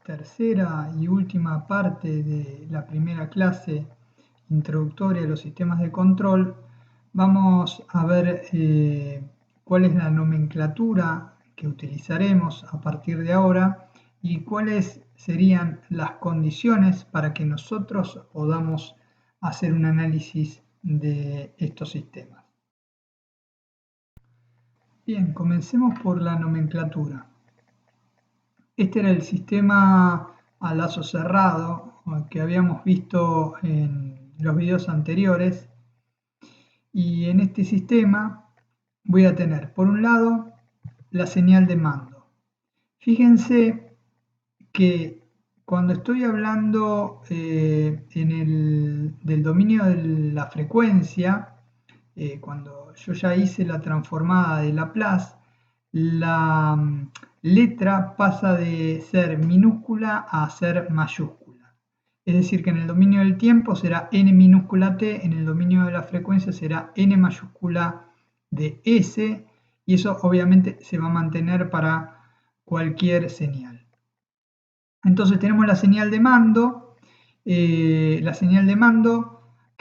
tercera y última parte de la primera clase introductoria a los sistemas de control, vamos a ver cuál es la nomenclatura que utilizaremos a partir de ahora y cuáles serían las condiciones para que nosotros podamos hacer un análisis de estos sistemas. Bien, comencemos por la nomenclatura. Este era el sistema a lazo cerrado que habíamos visto en los videos anteriores, y en este sistema voy a tener por un lado la señal de mando. Fíjense que cuando estoy hablando del dominio de la frecuencia, cuando yo ya hice la transformada de Laplace, la letra pasa de ser minúscula a ser mayúscula. Es decir, que en el dominio del tiempo será n minúscula t, en el dominio de la frecuencia será n mayúscula de s, y eso obviamente se va a mantener para cualquier señal. Entonces tenemos la señal de mando, que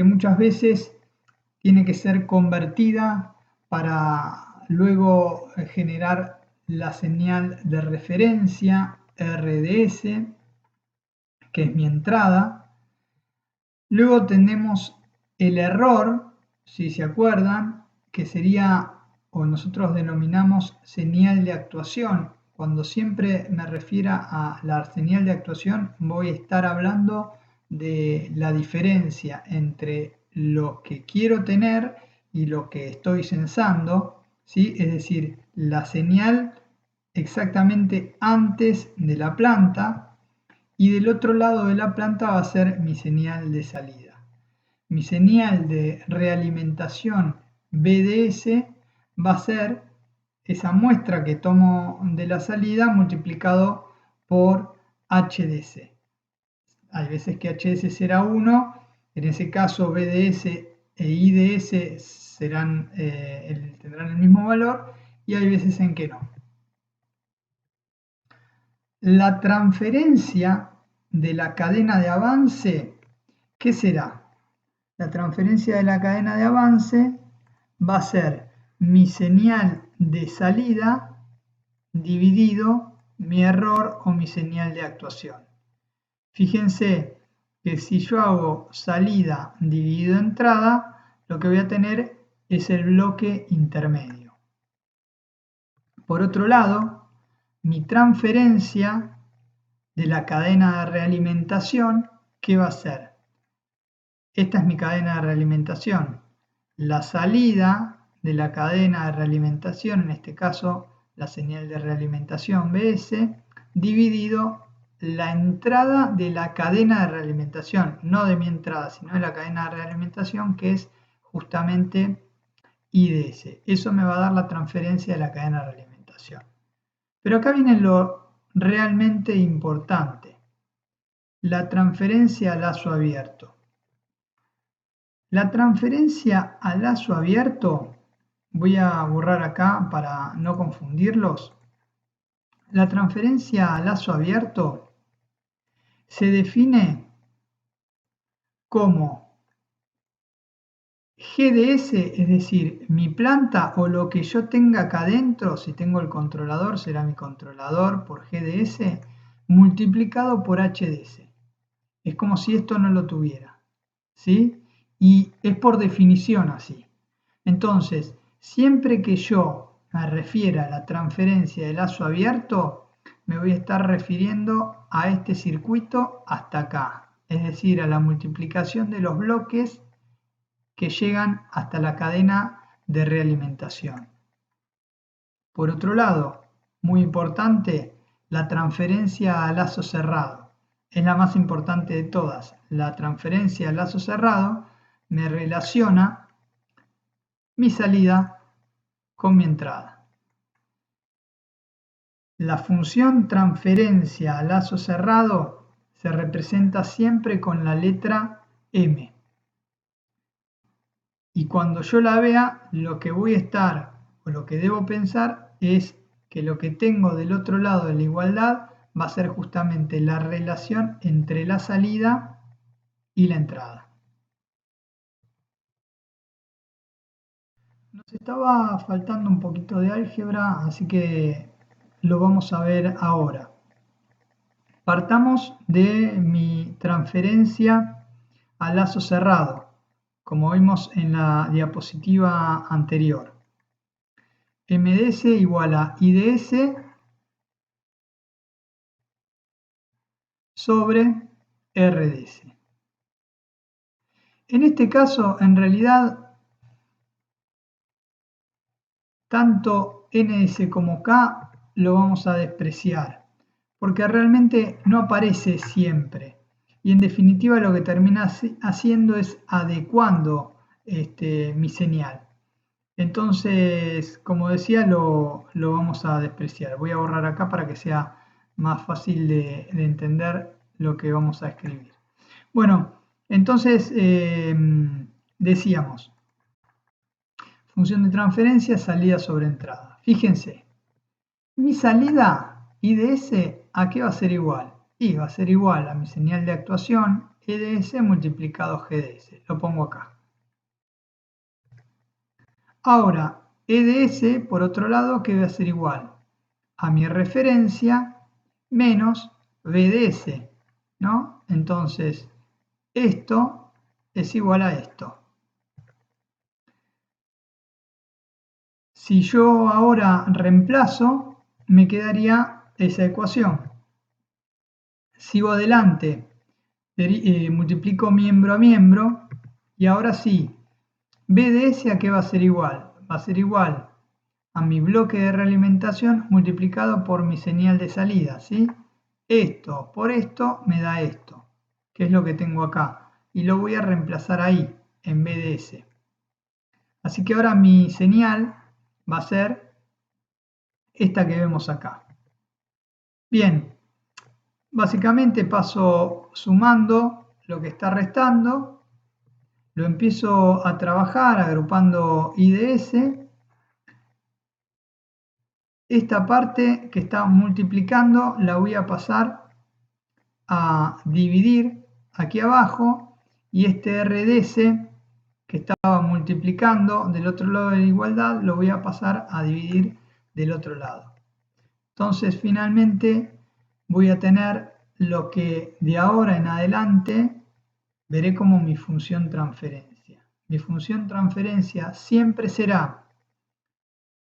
muchas veces tiene que ser convertida para luego generar la señal de referencia RDS, que es mi entrada. Luego tenemos el error, si se acuerdan, que sería, o nosotros denominamos señal de actuación. Cuando siempre me refiera a la señal de actuación, voy a estar hablando de la diferencia entre lo que quiero tener y lo que estoy censando, ¿sí? Es decir, la señal exactamente antes de la planta, y del otro lado de la planta va a ser mi señal de salida. Mi señal de realimentación BDS va a ser esa muestra que tomo de la salida multiplicado por HDC. Hay veces que HDS será 1, en ese caso BDS e IDS tendrán el mismo valor, y hay veces en que no. La transferencia de la cadena de avance, ¿qué será? La transferencia de la cadena de avance va a ser mi señal de salida dividido mi error o mi señal de actuación. Fíjense que si yo hago salida dividido entrada, lo que voy a tener es el bloque intermedio. Por otro lado, mi transferencia de la cadena de realimentación, ¿qué va a ser? Esta es mi cadena de realimentación. La salida de la cadena de realimentación, en este caso la señal de realimentación BS, dividido la entrada de la cadena de realimentación, no de mi entrada, sino de la cadena de realimentación, que es justamente IDS. Eso me va a dar la transferencia de la cadena de realimentación. Pero acá viene lo realmente importante, la transferencia a lazo abierto. La transferencia a lazo abierto, voy a borrar acá para no confundirlos. La transferencia a lazo abierto se define como GDS, es decir, mi planta o lo que yo tenga acá adentro, si tengo el controlador, será mi controlador por GDS, multiplicado por HDS. Es como si esto no lo tuviera, ¿sí? Y es por definición así. Entonces, siempre que yo me refiera a la transferencia de lazo abierto, me voy a estar refiriendo a este circuito hasta acá, es decir, a la multiplicación de los bloques que llegan hasta la cadena de realimentación. Por otro lado, muy importante, la transferencia a lazo cerrado. Es la más importante de todas. La transferencia a lazo cerrado me relaciona mi salida con mi entrada. La función transferencia a lazo cerrado se representa siempre con la letra M. Y cuando yo la vea, lo que voy a estar, o lo que debo pensar, es que lo que tengo del otro lado de la igualdad va a ser justamente la relación entre la salida y la entrada. Nos estaba faltando un poquito de álgebra, así que lo vamos a ver ahora. Partamos de mi transferencia a lazo cerrado, como vimos en la diapositiva anterior. MDS igual a IDS sobre RDS. En este caso, en realidad, tanto NS como K lo vamos a despreciar, porque realmente no aparece siempre. Y en definitiva lo que termina haciendo es adecuando mi señal. Entonces, como decía, lo vamos a despreciar. Voy a borrar acá para que sea más fácil de entender lo que vamos a escribir. Bueno, entonces decíamos, función de transferencia, salida sobre entrada. Fíjense, mi salida IDS, ¿a qué va a ser igual? Y va a ser igual a mi señal de actuación EDS multiplicado GDS. Lo pongo acá. Ahora, EDS, por otro lado, que va a ser igual a mi referencia menos BDS, ¿no? Entonces, esto es igual a esto. Si yo ahora reemplazo, me quedaría esa ecuación. Sigo adelante, multiplico miembro a miembro, y ahora sí, BDS a qué va a ser igual? Va a ser igual a mi bloque de realimentación multiplicado por mi señal de salida, ¿sí? Esto por esto me da esto, que es lo que tengo acá, y lo voy a reemplazar ahí, en BDS. Así que ahora mi señal va a ser esta que vemos acá. Bien, básicamente paso sumando lo que está restando, lo empiezo a trabajar agrupando IDS. Esta parte que está multiplicando la voy a pasar a dividir aquí abajo, y este RDS que estaba multiplicando del otro lado de la igualdad lo voy a pasar a dividir del otro lado. Entonces finalmente voy a tener lo que de ahora en adelante veré como mi función transferencia. Mi función transferencia siempre será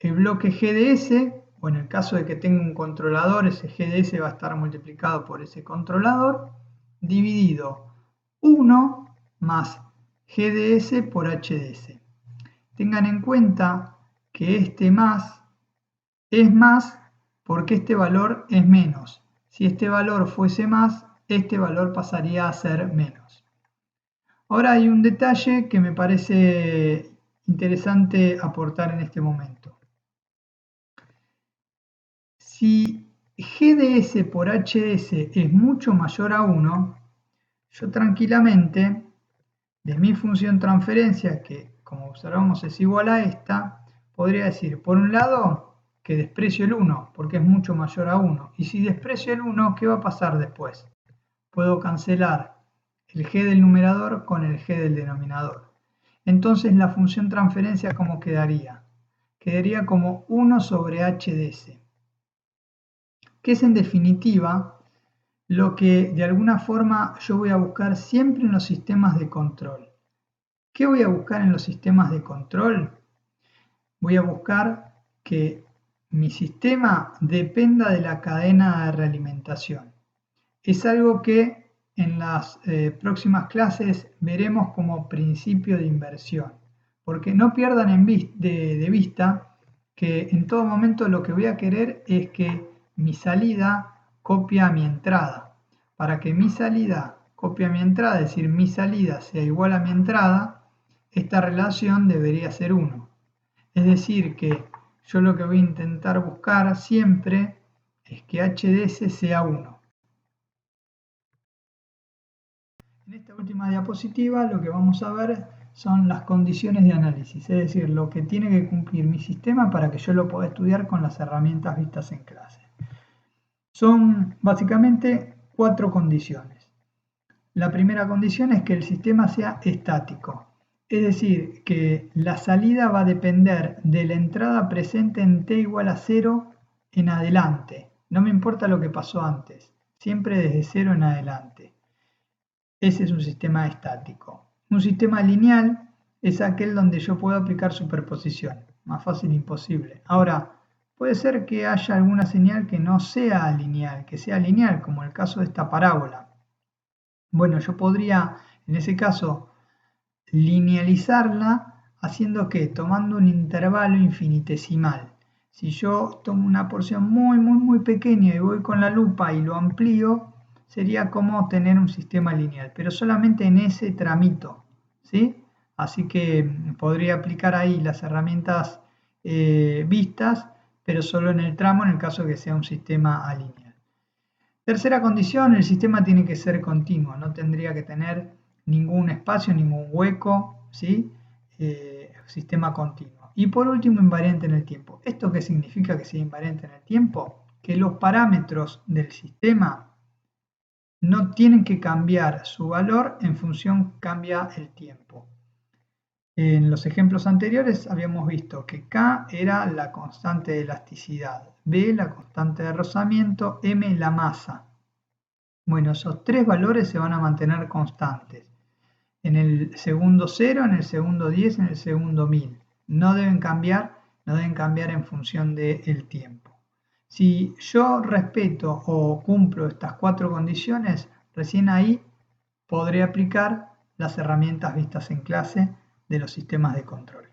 el bloque GDS, o en el caso de que tenga un controlador, ese GDS va a estar multiplicado por ese controlador, dividido 1 más GDS por HDS. Tengan en cuenta que este más es más porque este valor es menos. Si este valor fuese más, este valor pasaría a ser menos. Ahora hay un detalle que me parece interesante aportar en este momento. Si GDS por HS es mucho mayor a 1, yo tranquilamente, de mi función transferencia, que como observamos es igual a esta, podría decir, por un lado, que desprecio el 1, porque es mucho mayor a 1. Y si desprecio el 1, ¿qué va a pasar después? Puedo cancelar el g del numerador con el g del denominador. Entonces la función transferencia, ¿cómo quedaría? Quedaría como 1 sobre HDS, que es en definitiva lo que de alguna forma yo voy a buscar siempre en los sistemas de control. ¿Qué voy a buscar en los sistemas de control? Voy a buscar que mi sistema dependa de la cadena de realimentación. Es algo que en las próximas clases veremos como principio de inversión, porque no pierdan de vista que en todo momento lo que voy a querer es que mi salida copie a mi entrada. Para que mi salida copie a mi entrada, es decir, mi salida sea igual a mi entrada, esta relación debería ser 1. Es decir, que yo lo que voy a intentar buscar siempre es que HDS sea 1. En esta última diapositiva lo que vamos a ver son las condiciones de análisis, es decir, lo que tiene que cumplir mi sistema para que yo lo pueda estudiar con las herramientas vistas en clase. Son básicamente 4 condiciones. La primera condición es que el sistema sea estático, es decir, que la salida va a depender de la entrada presente en t igual a 0 en adelante. No me importa lo que pasó antes, siempre desde 0 en adelante. Ese es un sistema estático. Un sistema lineal es aquel donde yo puedo aplicar superposición. Más fácil imposible. Ahora, puede ser que haya alguna señal que no sea lineal, que sea lineal, como el caso de esta parábola. Bueno, yo podría, en ese caso, linealizarla haciendo que, tomando un intervalo infinitesimal. Si yo tomo una porción muy pequeña y voy con la lupa y lo amplío, sería como tener un sistema lineal, pero solamente en ese tramito, ¿sí? Así que podría aplicar ahí las herramientas vistas, pero solo en el tramo en el caso que sea un sistema alineal. Tercera condición, el sistema tiene que ser continuo, no tendría que tener ningún espacio, ningún hueco, ¿sí? Sistema continuo. Y por último, invariante en el tiempo. ¿Esto qué significa que sea invariante en el tiempo? Que los parámetros del sistema no tienen que cambiar su valor en función cambia el tiempo. En los ejemplos anteriores habíamos visto que K era la constante de elasticidad, B la constante de rozamiento, M la masa. Bueno, esos 3 valores se van a mantener constantes. En el segundo 0, en el segundo 10, en el segundo 1000. No deben cambiar en función del tiempo. Si yo respeto o cumplo estas 4 condiciones, recién ahí podré aplicar las herramientas vistas en clase de los sistemas de control.